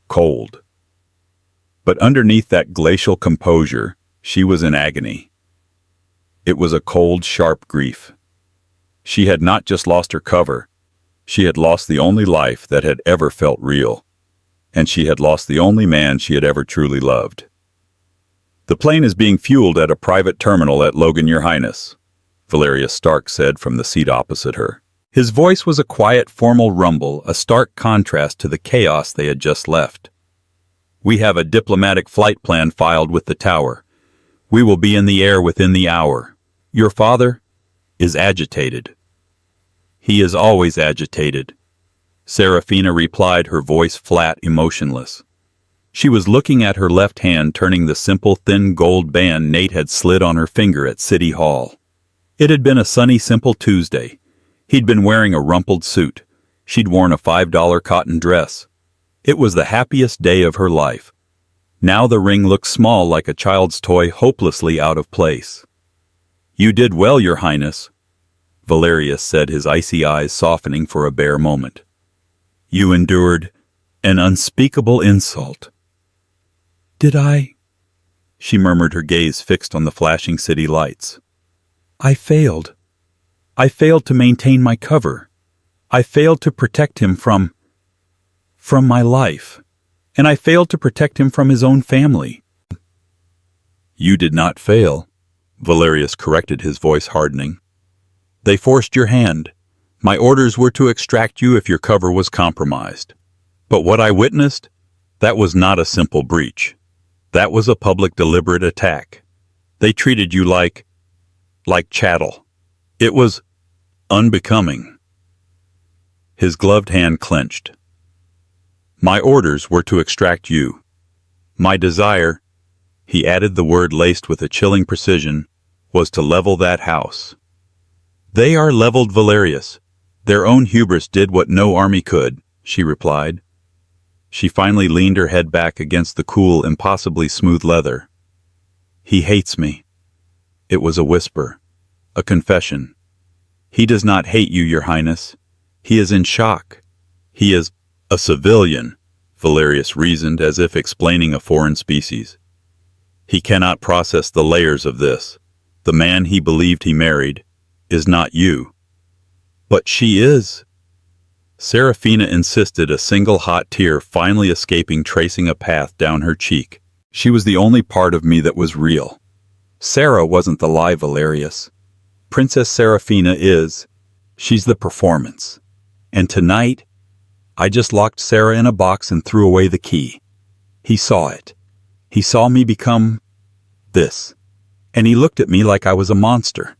cold. But underneath that glacial composure, she was in agony. It was a cold, sharp grief. She had not just lost her cover, she had lost the only life that had ever felt real. And she had lost the only man she had ever truly loved. "The plane is being fueled at a private terminal at Logan, Your Highness," Valerius Stark said from the seat opposite her. His voice was a quiet, formal rumble, a stark contrast to the chaos they had just left. "We have a diplomatic flight plan filed with the tower. We will be in the air within the hour. Your father is agitated." "He is always agitated," Serafina replied, her voice flat, emotionless. She was looking at her left hand, turning the simple, thin gold band Nate had slid on her finger at City Hall. It had been a sunny, simple Tuesday. He'd been wearing a rumpled suit. She'd worn a $5 cotton dress. It was the happiest day of her life. Now the ring looked small, like a child's toy, hopelessly out of place. "You did well, Your Highness," Valerius said, his icy eyes softening for a bare moment. "You endured an unspeakable insult." "Did I?" She murmured, her gaze fixed on the flashing city lights. "I failed. I failed to maintain my cover. I failed to protect him from my life. And I failed to protect him from his own family." "You did not fail," Valerius corrected, his voice hardening. "They forced your hand. My orders were to extract you if your cover was compromised. But what I witnessed? That was not a simple breach. That was a public deliberate attack. They treated you like chattel. It was unbecoming. His gloved hand clenched. My orders were to extract you. My desire, he added the word laced with a chilling precision, was to level that house. They are leveled, Valerius. Their own hubris did what no army could, she replied. She finally leaned her head back against the cool, impossibly smooth leather. He hates me. It was a whisper, a confession. He does not hate you, Your Highness. He is in shock. He is a civilian, Valerius reasoned as if explaining a foreign species. He cannot process the layers of this. The man he believed he married is not you. But she is. Serafina insisted, a single hot tear finally escaping, tracing a path down her cheek. She was the only part of me that was real. Sarah wasn't the lie, Valerius. Princess Serafina is. She's the performance. And tonight, I just locked Sarah in a box and threw away the key. He saw it. He saw me become this. And he looked at me like I was a monster.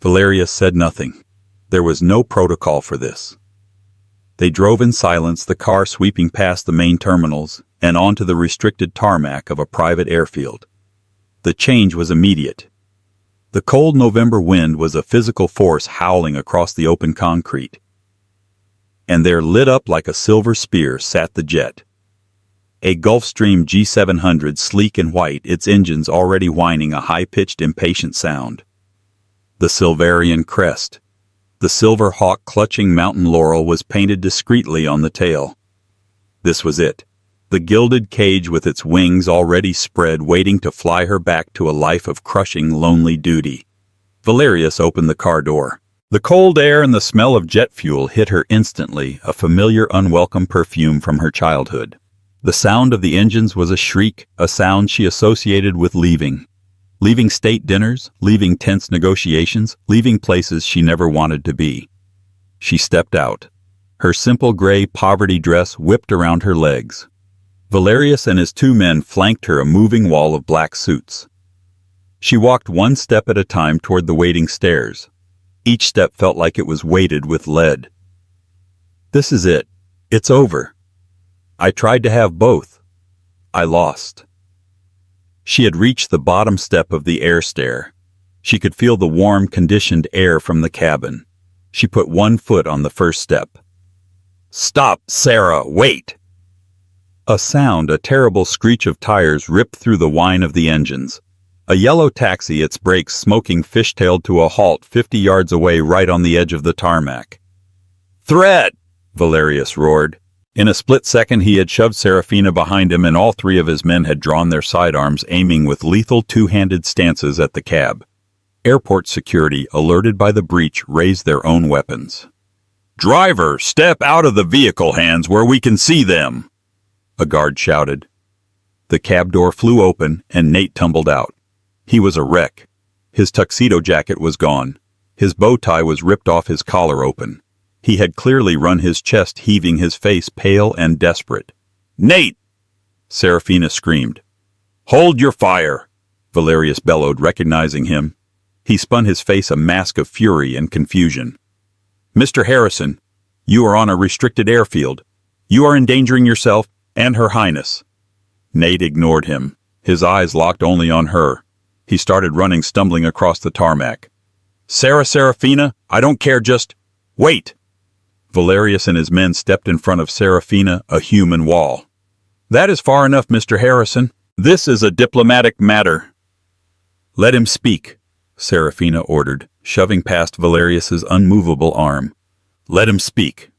Valerius said nothing. There was no protocol for this. They drove in silence, the car sweeping past the main terminals and onto the restricted tarmac of a private airfield. The change was immediate. The cold November wind was a physical force howling across the open concrete. And there, lit up like a silver spear, sat the jet. A Gulfstream G700, sleek and white, its engines already whining a high-pitched, impatient sound. The Silverian crest, the silver hawk clutching mountain laurel, was painted discreetly on the tail. This was it, the gilded cage with its wings already spread, waiting to fly her back to a life of crushing, lonely duty. Valerius opened the car door. The cold air and the smell of jet fuel hit her instantly, a familiar, unwelcome perfume from her childhood. The sound of the engines was a shriek, a sound she associated with leaving. Leaving state dinners, leaving tense negotiations, leaving places she never wanted to be. She stepped out. Her simple gray poverty dress whipped around her legs. Valerius and his two men flanked her, a moving wall of black suits. She walked one step at a time toward the waiting stairs. Each step felt like it was weighted with lead. This is it. It's over. I tried to have both. I lost. She had reached the bottom step of the air stair. She could feel the warm, conditioned air from the cabin. She put one foot on the first step. Stop, Sarah, wait! A sound, a terrible screech of tires, ripped through the whine of the engines. A yellow taxi, its brakes smoking, fishtailed to a halt 50 yards away, right on the edge of the tarmac. Threat! Valerius roared. In a split second he had shoved Serafina behind him, and all three of his men had drawn their sidearms, aiming with lethal two-handed stances at the cab. Airport security, alerted by the breach, raised their own weapons. Driver, step out of the vehicle, hands where we can see them! A guard shouted. The cab door flew open, and Nate tumbled out. He was a wreck. His tuxedo jacket was gone. His bow tie was ripped off, his collar open. He had clearly run his chest, heaving, his face pale and desperate. Nate! Serafina screamed. Hold your fire! Valerius bellowed, recognizing him. He spun, his face a mask of fury and confusion. Mr. Harrison, you are on a restricted airfield. You are endangering yourself and Her Highness. Nate ignored him. His eyes locked only on her. He started running, stumbling across the tarmac. Serafina, I don't care, just wait! Valerius and his men stepped in front of Serafina, a human wall. That is far enough, Mr. Harrison. This is a diplomatic matter. Let him speak, Serafina ordered, shoving past Valerius's unmovable arm. Let him speak.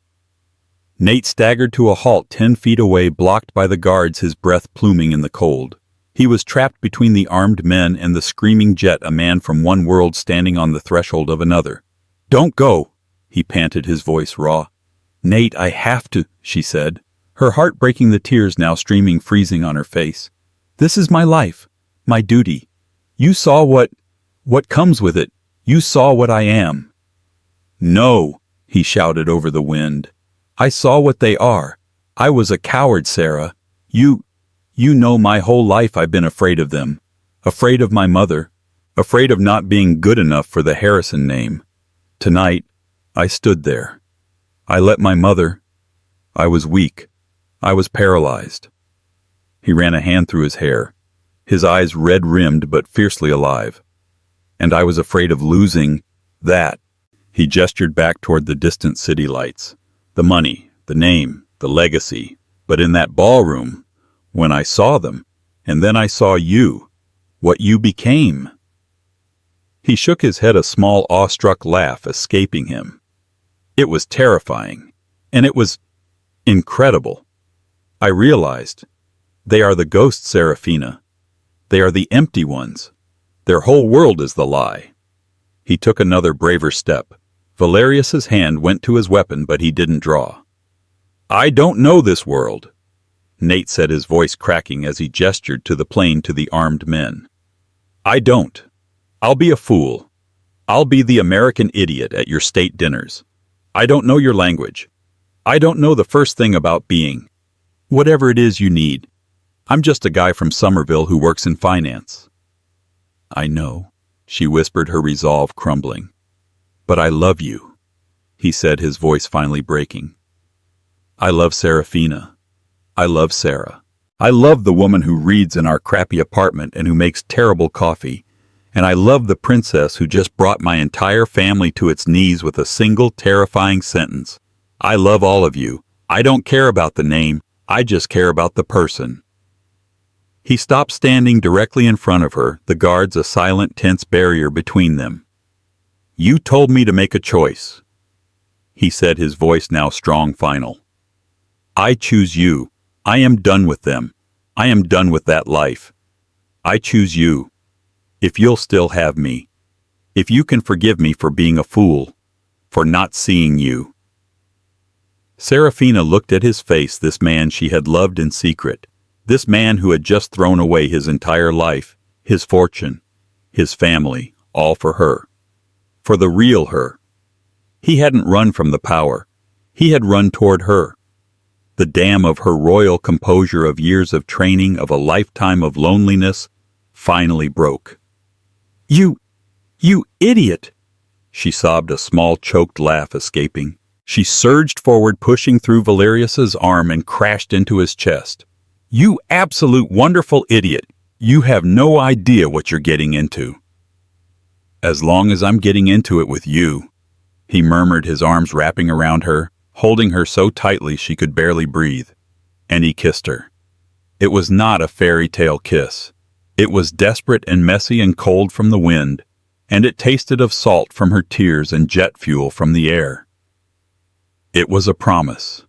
Nate staggered to a halt 10 feet away, blocked by the guards, his breath pluming in the cold. He was trapped between the armed men and the screaming jet, a man from one world standing on the threshold of another. Don't go, he panted, his voice raw. Nate, I have to, she said, her heart breaking, the tears now streaming, freezing on her face. This is my life, my duty. You saw what comes with it. You saw what I am. No, he shouted over the wind. I saw what they are. I was a coward, Sarah. You know my whole life I've been afraid of them. Afraid of my mother. Afraid of not being good enough for the Harrison name. Tonight, I stood there. I let my mother. I was weak. I was paralyzed. He ran a hand through his hair, his eyes red-rimmed but fiercely alive. And I was afraid of losing that. He gestured back toward the distant city lights. The money, the name, the legacy. But in that ballroom, when I saw them, and then I saw you, what you became. He shook his head, a small awestruck laugh escaping him. It was terrifying, and it was incredible. I realized, they are the ghosts, Serafina. They are the empty ones. Their whole world is the lie. He took another braver step. Valerius's hand went to his weapon, but he didn't draw. I don't know this world, Nate said, his voice cracking as he gestured to the plane to the armed men. I don't. I'll be a fool. I'll be the American idiot at your state dinners. I don't know your language. I don't know the first thing about being whatever it is you need. I'm just a guy from Somerville who works in finance. I know, she whispered, her resolve crumbling. But I love you, he said, his voice finally breaking. I love Serafina. I love Sarah. I love the woman who reads in our crappy apartment and who makes terrible coffee. And I love the princess who just brought my entire family to its knees with a single terrifying sentence. I love all of you. I don't care about the name. I just care about the person. He stopped, standing directly in front of her, the guards a silent, tense barrier between them. You told me to make a choice, he said, his voice now strong, final. I choose you. I am done with them. I am done with that life. I choose you. If you'll still have me. If you can forgive me for being a fool. For not seeing you. Serafina looked at his face, this man she had loved in secret. This man who had just thrown away his entire life, his fortune, his family, all for her. For the real her. He hadn't run from the power. He had run toward her. The dam of her royal composure, of years of training, of a lifetime of loneliness, finally broke. You idiot! She sobbed, a small choked laugh escaping. She surged forward, pushing through Valerius's arm, and crashed into his chest. You absolute wonderful idiot! You have no idea what you're getting into. As long as I'm getting into it with you, he murmured, his arms wrapping around her, holding her so tightly she could barely breathe. And he kissed her. It was not a fairy tale kiss. It was desperate and messy and cold from the wind, and it tasted of salt from her tears and jet fuel from the air. It was a promise.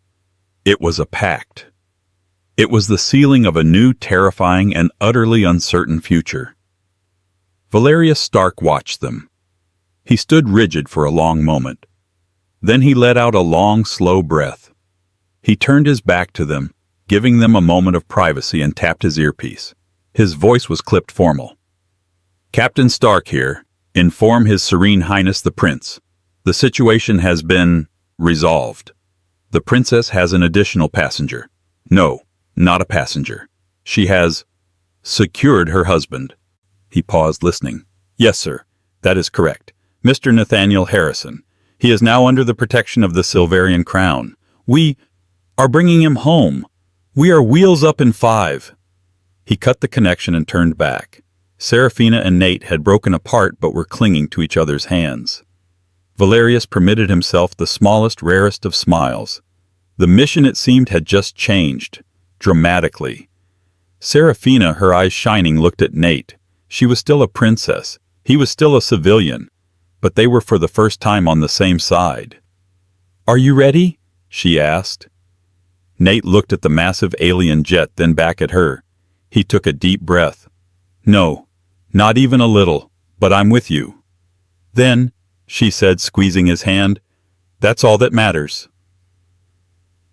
It was a pact. It was the sealing of a new, terrifying, and utterly uncertain future. Valerius Stark watched them. He stood rigid for a long moment. Then he let out a long, slow breath. He turned his back to them, giving them a moment of privacy, and tapped his earpiece. His voice was clipped, formal. Captain Stark here. Inform His Serene Highness the Prince. The situation has been resolved. The princess has an additional passenger. No, not a passenger. She has secured her husband. He paused, listening. Yes, sir. That is correct. Mr. Nathaniel Harrison. He is now under the protection of the Silverian crown. We are bringing him home. We are wheels up in 5. He cut the connection and turned back. Serafina and Nate had broken apart but were clinging to each other's hands. Valerius permitted himself the smallest, rarest of smiles. The mission, it seemed, had just changed, dramatically. Serafina, her eyes shining, looked at Nate. She was still a princess. He was still a civilian. But they were for the first time on the same side. Are you ready? She asked. Nate looked at the massive alien jet, then back at her. He took a deep breath. No, not even a little, but I'm with you. Then, she said, squeezing his hand, that's all that matters.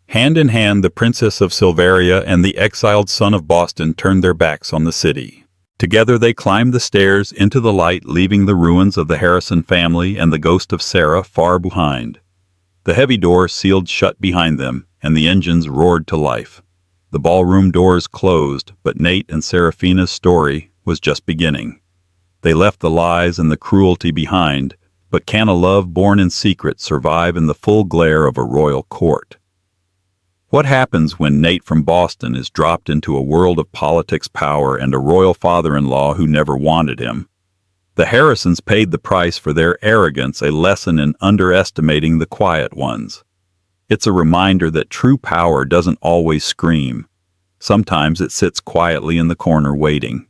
Hand in hand, the Princess of Silveria and the exiled son of Boston turned their backs on the city. Together they climbed the stairs into the light, leaving the ruins of the Harrison family and the ghost of Sarah far behind. The heavy door sealed shut behind them, and the engines roared to life. The ballroom doors closed, but Nate and Serafina's story was just beginning. They left the lies and the cruelty behind, but can a love born in secret survive in the full glare of a royal court? What happens when Nate from Boston is dropped into a world of politics, power, and a royal father-in-law who never wanted him? The Harrisons paid the price for their arrogance, a lesson in underestimating the quiet ones. It's a reminder that true power doesn't always scream. Sometimes it sits quietly in the corner waiting.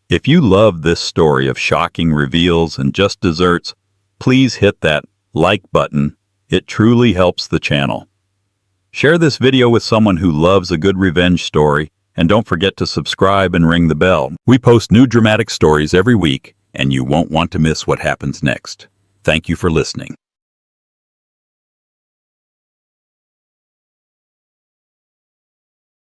If you love this story of shocking reveals and just desserts, please hit that like button. It truly helps the channel. Share this video with someone who loves a good revenge story, and don't forget to subscribe and ring the bell. We post new dramatic stories every week, and you won't want to miss what happens next. Thank you for listening.